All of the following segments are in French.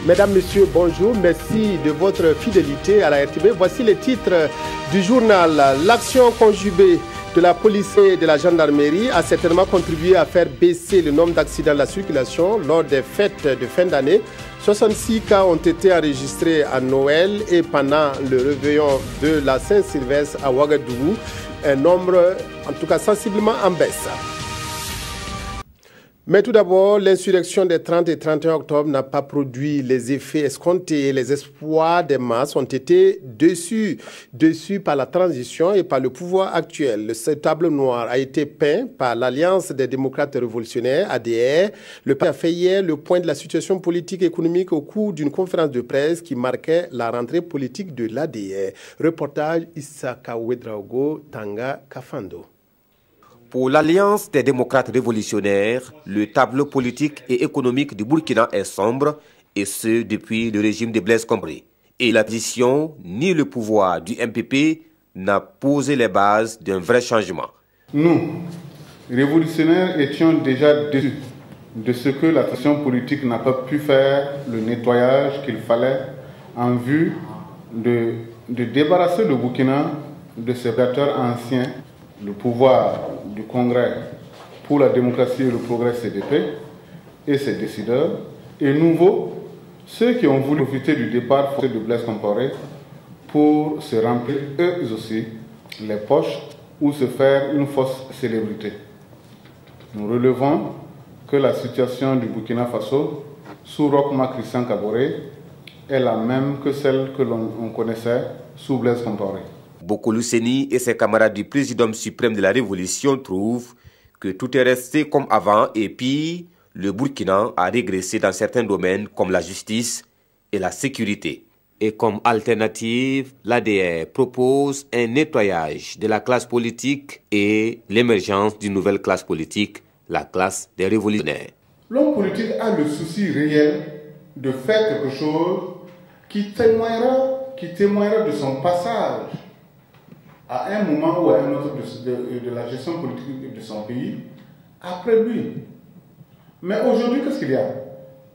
Mesdames, Messieurs, bonjour. Merci de votre fidélité à la RTB. Voici les titres du journal. L'action conjuguée de la police et de la gendarmerie a certainement contribué à faire baisser le nombre d'accidents de la circulation lors des fêtes de fin d'année. 66 cas ont été enregistrés à Noël et pendant le réveillon de la Saint-Sylvestre à Ouagadougou. Un nombre, en tout cas, sensiblement en baisse. Mais tout d'abord, l'insurrection des 30 et 31 octobre n'a pas produit les effets escomptés. Les espoirs des masses ont été déçus par la transition et par le pouvoir actuel. Ce tableau noir a été peint par l'Alliance des démocrates révolutionnaires, ADR. Le pays a fait hier le point de la situation politique et économique au cours d'une conférence de presse qui marquait la rentrée politique de l'ADR. Reportage Issaka Ouedraogo, Tanga Kafando. Pour l'Alliance des démocrates révolutionnaires, le tableau politique et économique du Burkina est sombre, et ce depuis le régime de Blaise Compaoré. Et la position ni le pouvoir du MPP n'a posé les bases d'un vrai changement. Nous, révolutionnaires, étions déjà déçus de ce que la transition politique n'a pas pu faire le nettoyage qu'il fallait en vue de débarrasser le Burkina de ses prédateurs anciens. Le pouvoir du Congrès pour la démocratie et le progrès CDP et ses décideurs, et nouveau, ceux qui ont voulu profiter du départ forcé de Blaise Compaoré pour se remplir eux aussi les poches ou se faire une fausse célébrité. Nous relevons que la situation du Burkina Faso sous Roch-Marc Christian Kaboré est la même que celle que l'on connaissait sous Blaise Compaoré. Bokolo Seni et ses camarades du président suprême de la Révolution trouvent que tout est resté comme avant et pire, le Burkina a régressé dans certains domaines comme la justice et la sécurité. Et comme alternative, l'ADR propose un nettoyage de la classe politique et l'émergence d'une nouvelle classe politique, la classe des révolutionnaires. L'homme politique a le souci réel de faire quelque chose qui témoignera de son passage à un moment ou à un autre de la gestion politique de son pays, après lui. Mais aujourd'hui, qu'est-ce qu'il y a?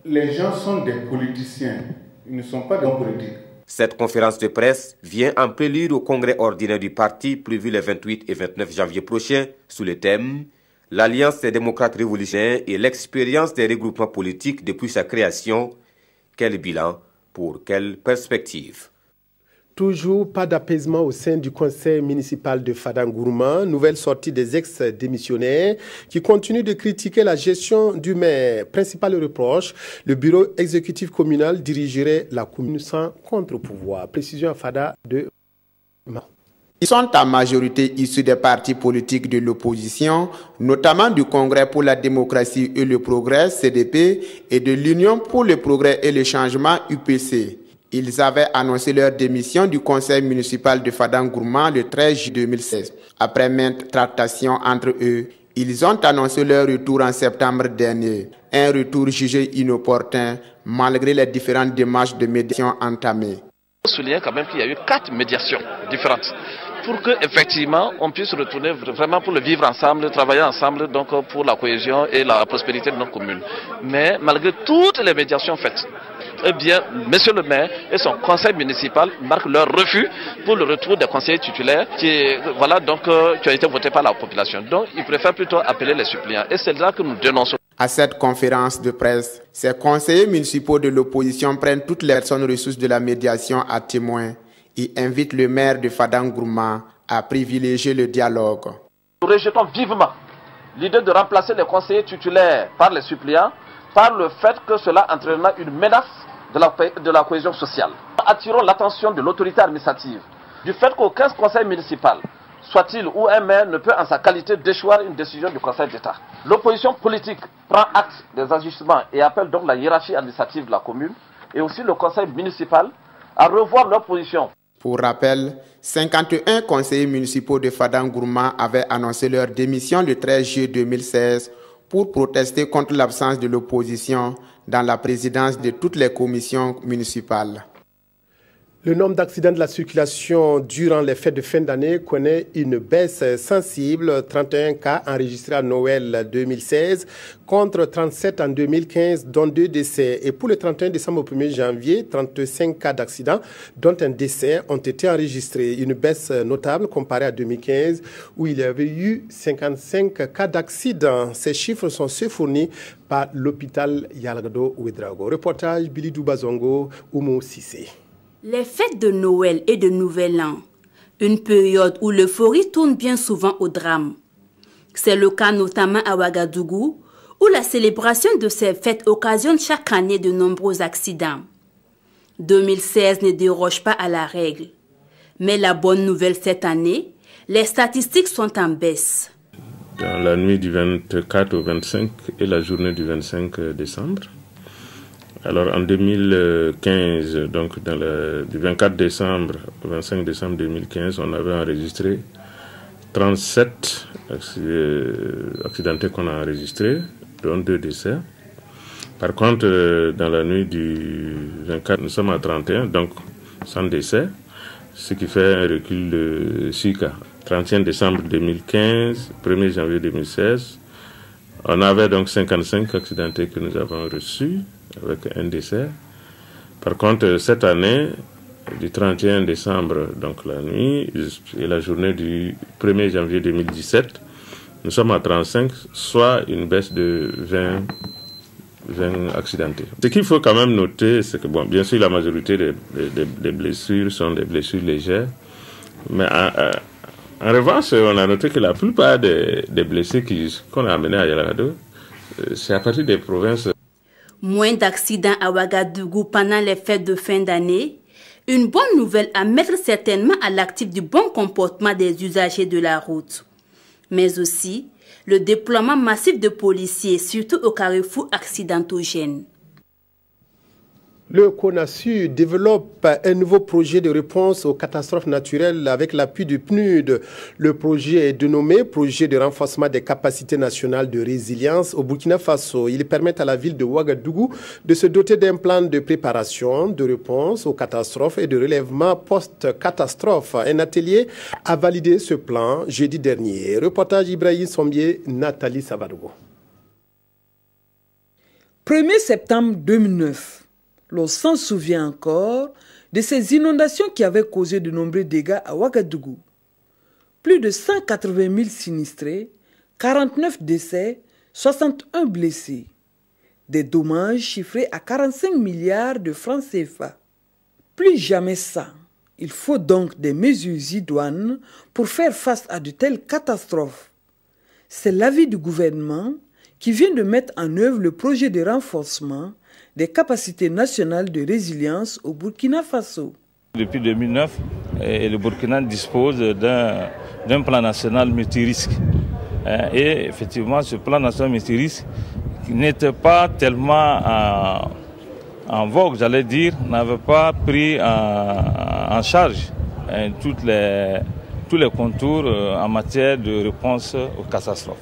Les gens sont des politiciens, ils ne sont pas des hommes politiques. Cette conférence de presse vient en prélude au congrès ordinaire du parti prévu les 28 et 29 janvier prochains sous le thème « L'Alliance des démocrates révolutionnaires et l'expérience des regroupements politiques depuis sa création. Quel bilan pour quelle perspective ?» Toujours pas d'apaisement au sein du conseil municipal de Fadangourma. Nouvelle sortie des ex-démissionnaires qui continuent de critiquer la gestion du maire. Principal reproche, le bureau exécutif communal dirigerait la commune sans contre-pouvoir. Précision à Fada de... Ils sont en majorité issus des partis politiques de l'opposition, notamment du Congrès pour la démocratie et le progrès, CDP, et de l'Union pour le progrès et le changement, UPC. Ils avaient annoncé leur démission du conseil municipal de Fadangourma le 13 juillet 2016. Après maintes tractations entre eux, ils ont annoncé leur retour en septembre dernier. Un retour jugé inopportun malgré les différentes démarches de médiation entamées. Il faut souligner quand même qu'il y a eu 4 médiations différentes pour qu'effectivement on puisse retourner vraiment pour le vivre ensemble, travailler ensemble donc pour la cohésion et la prospérité de nos communes. Mais malgré toutes les médiations faites, eh bien, monsieur le maire et son conseil municipal marquent leur refus pour le retour des conseillers titulaires qui ont été votés par la population. Donc, ils préfèrent plutôt appeler les suppléants. Et c'est là que nous dénonçons. À cette conférence de presse, ces conseillers municipaux de l'opposition prennent toutes les personnes ressources de la médiation à témoin et invitent le maire de Fadangourma à privilégier le dialogue. Nous rejetons vivement l'idée de remplacer les conseillers titulaires par les suppléants par le fait que cela entraînera une menace de la cohésion sociale. Attirons l'attention de l'autorité administrative du fait qu'aucun conseil municipal, soit-il ou un maire, ne peut en sa qualité déchoir une décision du Conseil d'État. L'opposition politique prend acte des ajustements et appelle donc la hiérarchie administrative de la commune et aussi le conseil municipal à revoir leur position. Pour rappel, 51 conseillers municipaux de Fadangourma avaient annoncé leur démission le 13 juillet 2016 pour protester contre l'absence de l'opposition dans la présidence de toutes les commissions municipales. Le nombre d'accidents de la circulation durant les fêtes de fin d'année connaît une baisse sensible. 31 cas enregistrés à Noël 2016 contre 37 en 2015, dont 2 décès. Et pour le 31 décembre au 1er janvier, 35 cas d'accidents, dont un décès, ont été enregistrés. Une baisse notable comparée à 2015, où il y avait eu 55 cas d'accidents. Ces chiffres sont ceux fournis par l'hôpital Yalgado Ouedraogo. Reportage Billy Doubazongo, Oumou Sissé. Les fêtes de Noël et de Nouvel An, une période où l'euphorie tourne bien souvent au drame. C'est le cas notamment à Ouagadougou, où la célébration de ces fêtes occasionne chaque année de nombreux accidents. 2016 ne déroge pas à la règle. Mais la bonne nouvelle cette année, les statistiques sont en baisse. Dans la nuit du 24 au 25 et la journée du 25 décembre, alors en 2015, donc du 24 décembre au 25 décembre 2015, on avait enregistré 37 accidentés qu'on a enregistrés, dont 2 décès. Par contre, dans la nuit du 24, nous sommes à 31, donc sans décès, ce qui fait un recul de 6 cas. 31 décembre 2015, 1er janvier 2016, on avait donc 55 accidentés que nous avons reçus, avec un décès. Par contre, cette année, du 31 décembre, donc la nuit, et la journée du 1er janvier 2017, nous sommes à 35, soit une baisse de 20 accidentés. Ce qu'il faut quand même noter, c'est que, bon, bien sûr, la majorité des blessures sont des blessures légères, mais en revanche, on a noté que la plupart des blessés qu'on a amenés à Yalgado, c'est à partir des provinces. Moins d'accidents à Ouagadougou pendant les fêtes de fin d'année. Une bonne nouvelle à mettre certainement à l'actif du bon comportement des usagers de la route. Mais aussi le déploiement massif de policiers, surtout au carrefour accidentogène. Le CONASU développe un nouveau projet de réponse aux catastrophes naturelles avec l'appui du PNUD. Le projet est dénommé Projet de renforcement des capacités nationales de résilience au Burkina Faso. Il permet à la ville de Ouagadougou de se doter d'un plan de préparation, de réponse aux catastrophes et de relèvement post-catastrophe. Un atelier a validé ce plan jeudi dernier. Reportage Ibrahim Sombier, Nathalie Savadogo. 1er septembre 2009. L'on s'en souvient encore de ces inondations qui avaient causé de nombreux dégâts à Ouagadougou. Plus de 180 000 sinistrés, 49 décès, 61 blessés. Des dommages chiffrés à 45 milliards de francs CFA. Plus jamais ça. Il faut donc des mesures idoines pour faire face à de telles catastrophes. C'est l'avis du gouvernement qui vient de mettre en œuvre le projet de renforcement des capacités nationales de résilience au Burkina Faso. Depuis 2009, le Burkina dispose d'un plan national multirisque. Et effectivement, ce plan national multirisque n'était pas tellement en vogue, j'allais dire, n'avait pas pris en charge tous les contours en matière de réponse aux catastrophes.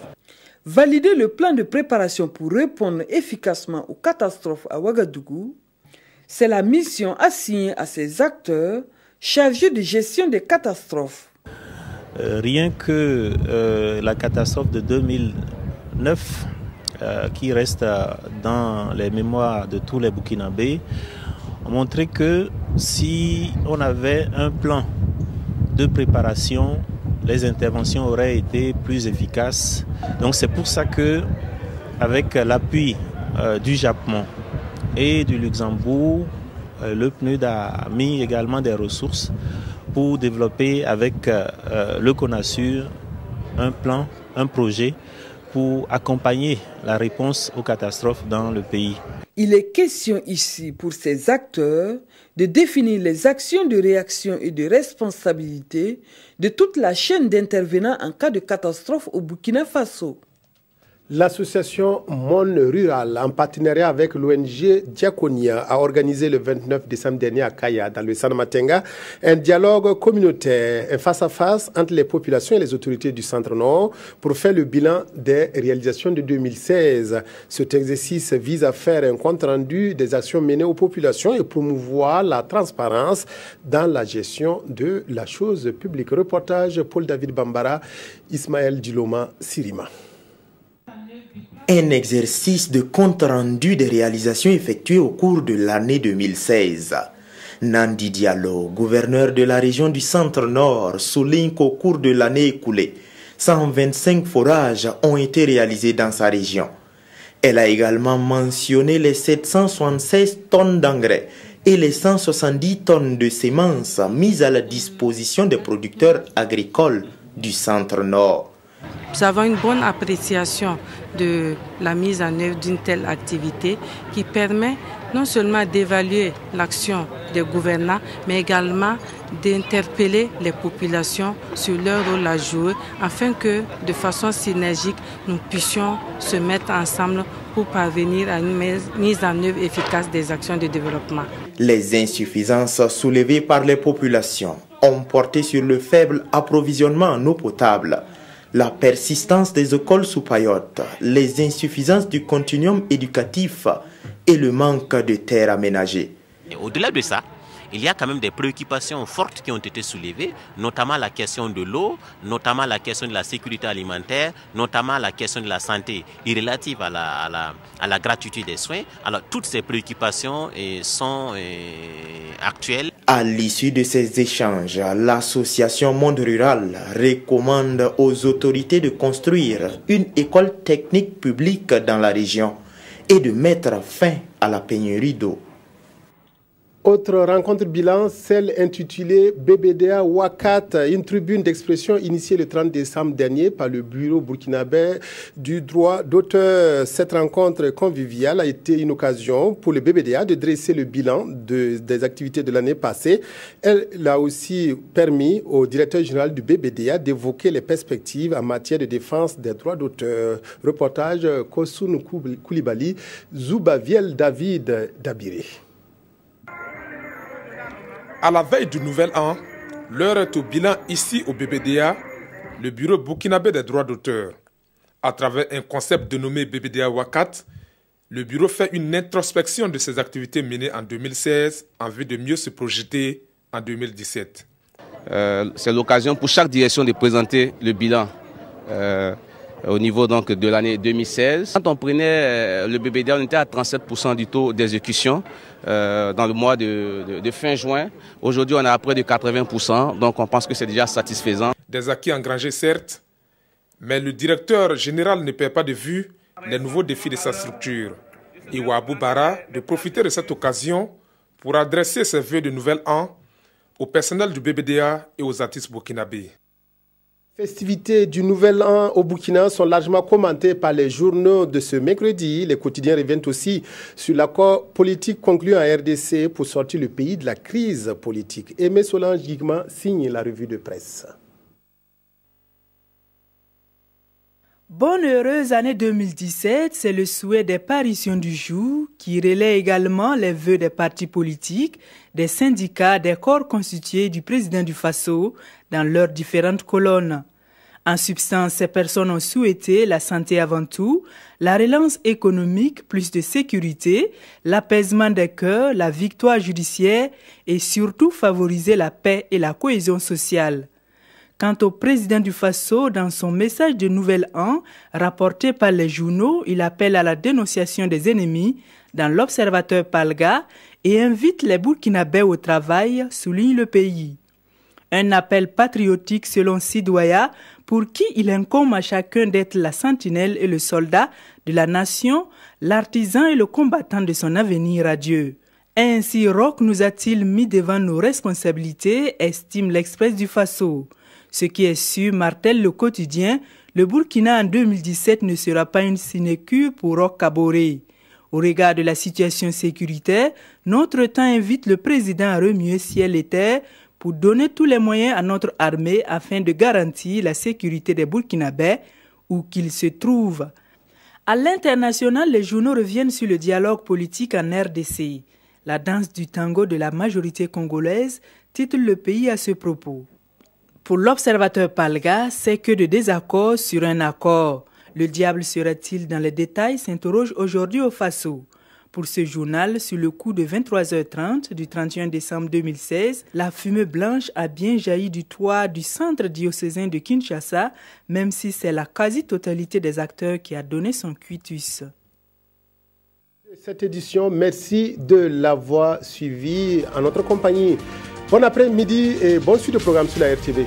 Valider le plan de préparation pour répondre efficacement aux catastrophes à Ouagadougou, c'est la mission assignée à ces acteurs chargés de gestion des catastrophes. Rien que la catastrophe de 2009, qui reste dans les mémoires de tous les Burkinabés, a montré que si on avait un plan de préparation, les interventions auraient été plus efficaces. Donc c'est pour ça que, avec l'appui du Japon et du Luxembourg, le PNUD a mis également des ressources pour développer avec le CONASUR un plan, un projet pour accompagner la réponse aux catastrophes dans le pays. Il est question ici pour ces acteurs de définir les actions de réaction et de responsabilité de toute la chaîne d'intervenants en cas de catastrophe au Burkina Faso. L'association Monde Rural, en partenariat avec l'ONG Diaconia, a organisé le 29 décembre dernier à Kaya, dans le Sanamatenga, un dialogue communautaire, un face-à-face entre les populations et les autorités du Centre-Nord pour faire le bilan des réalisations de 2016. Cet exercice vise à faire un compte-rendu des actions menées aux populations et promouvoir la transparence dans la gestion de la chose publique. Reportage Paul-David Bambara, Ismaël Diloma, Sirima. Un exercice de compte-rendu des réalisations effectuées au cours de l'année 2016. Nandi Diallo, gouverneur de la région du Centre-Nord, souligne qu'au cours de l'année écoulée, 125 forages ont été réalisés dans sa région. Elle a également mentionné les 776 tonnes d'engrais et les 170 tonnes de semences mises à la disposition des producteurs agricoles du Centre-Nord. Nous avons une bonne appréciation de la mise en œuvre d'une telle activité qui permet non seulement d'évaluer l'action des gouvernants, mais également d'interpeller les populations sur leur rôle à jouer afin que, de façon synergique, nous puissions se mettre ensemble pour parvenir à une mise en œuvre efficace des actions de développement. Les insuffisances soulevées par les populations ont porté sur le faible approvisionnement en eau potable, la persistance des écoles sous paillotes, les insuffisances du continuum éducatif et le manque de terres aménagées. Au-delà de ça, il y a quand même des préoccupations fortes qui ont été soulevées, notamment la question de l'eau, notamment la question de la sécurité alimentaire, notamment la question de la santé et relative à la gratuité des soins. Alors toutes ces préoccupations sont actuelles. À l'issue de ces échanges, l'association Monde Rural recommande aux autorités de construire une école technique publique dans la région et de mettre fin à la pénurie d'eau. Autre rencontre bilan, celle intitulée BBDA Wakat, une tribune d'expression initiée le 30 décembre dernier par le Bureau burkinabé du droit d'auteur. Cette rencontre conviviale a été une occasion pour le BBDA de dresser le bilan des activités de l'année passée. Elle a aussi permis au directeur général du BBDA d'évoquer les perspectives en matière de défense des droits d'auteur. Reportage Kosoun Koulibaly, Zoubaviel David Dabiré. À la veille du nouvel an, l'heure est au bilan ici au BBDA, le Bureau burkinabé des droits d'auteur. À travers un concept dénommé BBDA Wakat, le Bureau fait une introspection de ses activités menées en 2016 en vue de mieux se projeter en 2017. C'est l'occasion pour chaque direction de présenter le bilan au niveau donc de l'année 2016. Quand on prenait le BBDA, on était à 37% du taux d'exécution dans le mois de fin juin. Aujourd'hui, on est à près de 80%, donc on pense que c'est déjà satisfaisant. Des acquis engrangés, certes, mais le directeur général ne perd pas de vue les nouveaux défis de sa structure. Iwa Aboubara de profiter de cette occasion pour adresser ses vœux de nouvel an au personnel du BBDA et aux artistes burkinabés. Les festivités du Nouvel An au Burkina sont largement commentées par les journaux de ce mercredi. Les quotidiens reviennent aussi sur l'accord politique conclu en RDC pour sortir le pays de la crise politique. Aimé Solange Guigman signe la revue de presse. Bonne heureuse année 2017, c'est le souhait des parutions du jour qui relaie également les vœux des partis politiques, des syndicats, des corps constitués du président du Faso dans leurs différentes colonnes. En substance, ces personnes ont souhaité la santé avant tout, la relance économique, plus de sécurité, l'apaisement des cœurs, la victoire judiciaire et surtout favoriser la paix et la cohésion sociale. Quant au président du Faso, dans son message de Nouvel An, rapporté par les journaux, il appelle à la dénonciation des ennemis dans l'Observateur Palga et invite les Burkinabés au travail, souligne le pays. Un appel patriotique selon Sidoya, pour qui il incombe à chacun d'être la sentinelle et le soldat de la nation, l'artisan et le combattant de son avenir à Dieu. Ainsi, Roch nous a-t-il mis devant nos responsabilités, estime l'Express du Faso. Ce qui est sûr, martèle le quotidien, le Burkina en 2017 ne sera pas une sinécure pour Roch Kaboré. Au regard de la situation sécuritaire, notre temps invite le président à remuer ciel et terre pour donner tous les moyens à notre armée afin de garantir la sécurité des Burkinabés où qu'ils se trouvent. À l'international, les journaux reviennent sur le dialogue politique en RDC. La danse du tango de la majorité congolaise titre le pays à ce propos. Pour l'observateur Palga, c'est que de désaccords sur un accord. Le diable sera-t-il dans les détails s'interroge aujourd'hui au Faso. Pour ce journal, sur le coup de 23h30 du 31 décembre 2016, la fumée blanche a bien jailli du toit du centre diocésain de Kinshasa, même si c'est la quasi-totalité des acteurs qui a donné son quitus. Cette édition, merci de l'avoir suivi en notre compagnie. Bon après-midi et bonne suite de programme sur la RTV.